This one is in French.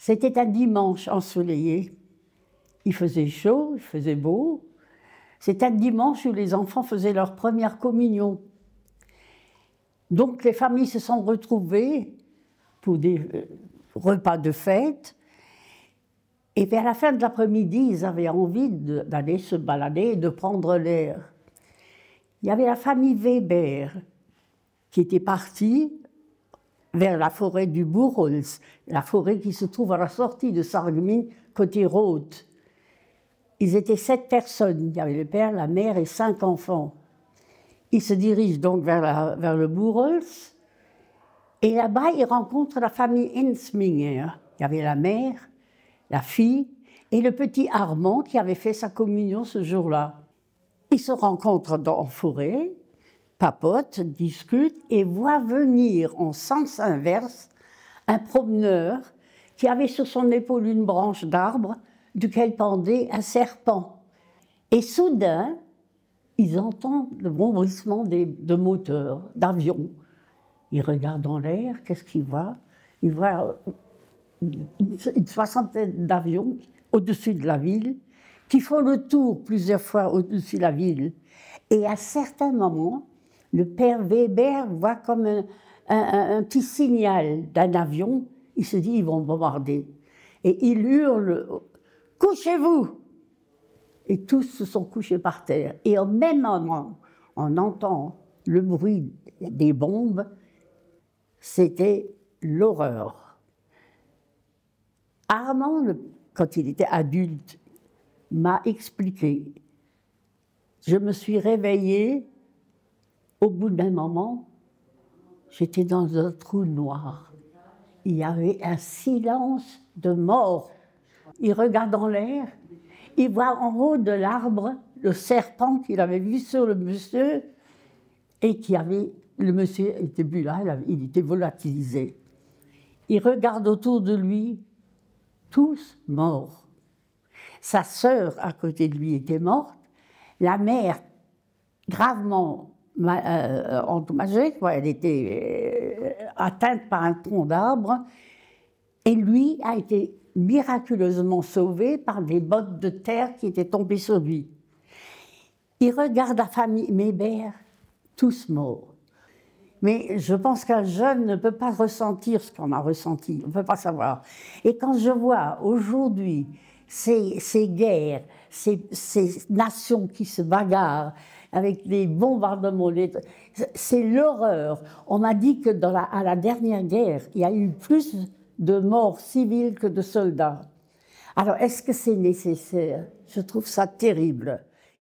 C'était un dimanche ensoleillé. Il faisait chaud, il faisait beau. C'est un dimanche où les enfants faisaient leur première communion. Donc les familles se sont retrouvées pour des repas de fête. Et vers la fin de l'après-midi, ils avaient envie d'aller se balader et de prendre l'air. Il y avait la famille Weber qui était partie vers la forêt du Buchholz, la forêt qui se trouve à la sortie de Sarreguemines, côté Roth. Ils étaient 7 personnes. Il y avait le père, la mère et 5 enfants. Ils se dirigent donc vers le Buchholz. Et là-bas, ils rencontrent la famille Ensminger. Il y avait la mère, la fille et le petit Armand qui avait fait sa communion ce jour-là. Ils se rencontrent en forêt, papotent, discutent et voient venir en sens inverse un promeneur qui avait sur son épaule une branche d'arbre duquel pendait un serpent. Et soudain, ils entendent le bruissement de moteurs, d'avions. Ils regardent en l'air, qu'est-ce qu'ils voient? Ils voient une soixantaine d'avions au-dessus de la ville, qui font le tour plusieurs fois au-dessus de la ville. Et à certains moments, le père Weber voit comme un petit signal d'un avion. Il se dit, ils vont bombarder. Et il hurle, « Couchez-vous !» Et tous se sont couchés par terre. Et au même moment, on entend le bruit des bombes. C'était l'horreur. Armand, quand il était adulte, m'a expliqué. Je me suis réveillée, au bout d'un moment, j'étais dans un trou noir. Il y avait un silence de mort. Il regarde en l'air, il voit en haut de l'arbre le serpent qu'il avait vu sur le monsieur et le monsieur n'était plus là, il était volatilisé. Il regarde autour de lui, tous morts. Sa sœur à côté de lui était morte, la mère gravement endommagée, elle était atteinte par un tronc d'arbre, et lui a été miraculeusement sauvé par des bottes de terre qui étaient tombées sur lui. Il regarde la famille Weber, tous morts. Mais je pense qu'un jeune ne peut pas ressentir ce qu'on a ressenti, on ne peut pas savoir. Et quand je vois aujourd'hui ces guerres, ces nations qui se bagarrent avec les bombardements, c'est l'horreur. On m'a dit que à la dernière guerre, il y a eu plus de morts civiles que de soldats. Alors, est-ce que c'est nécessaire? Je trouve ça terrible.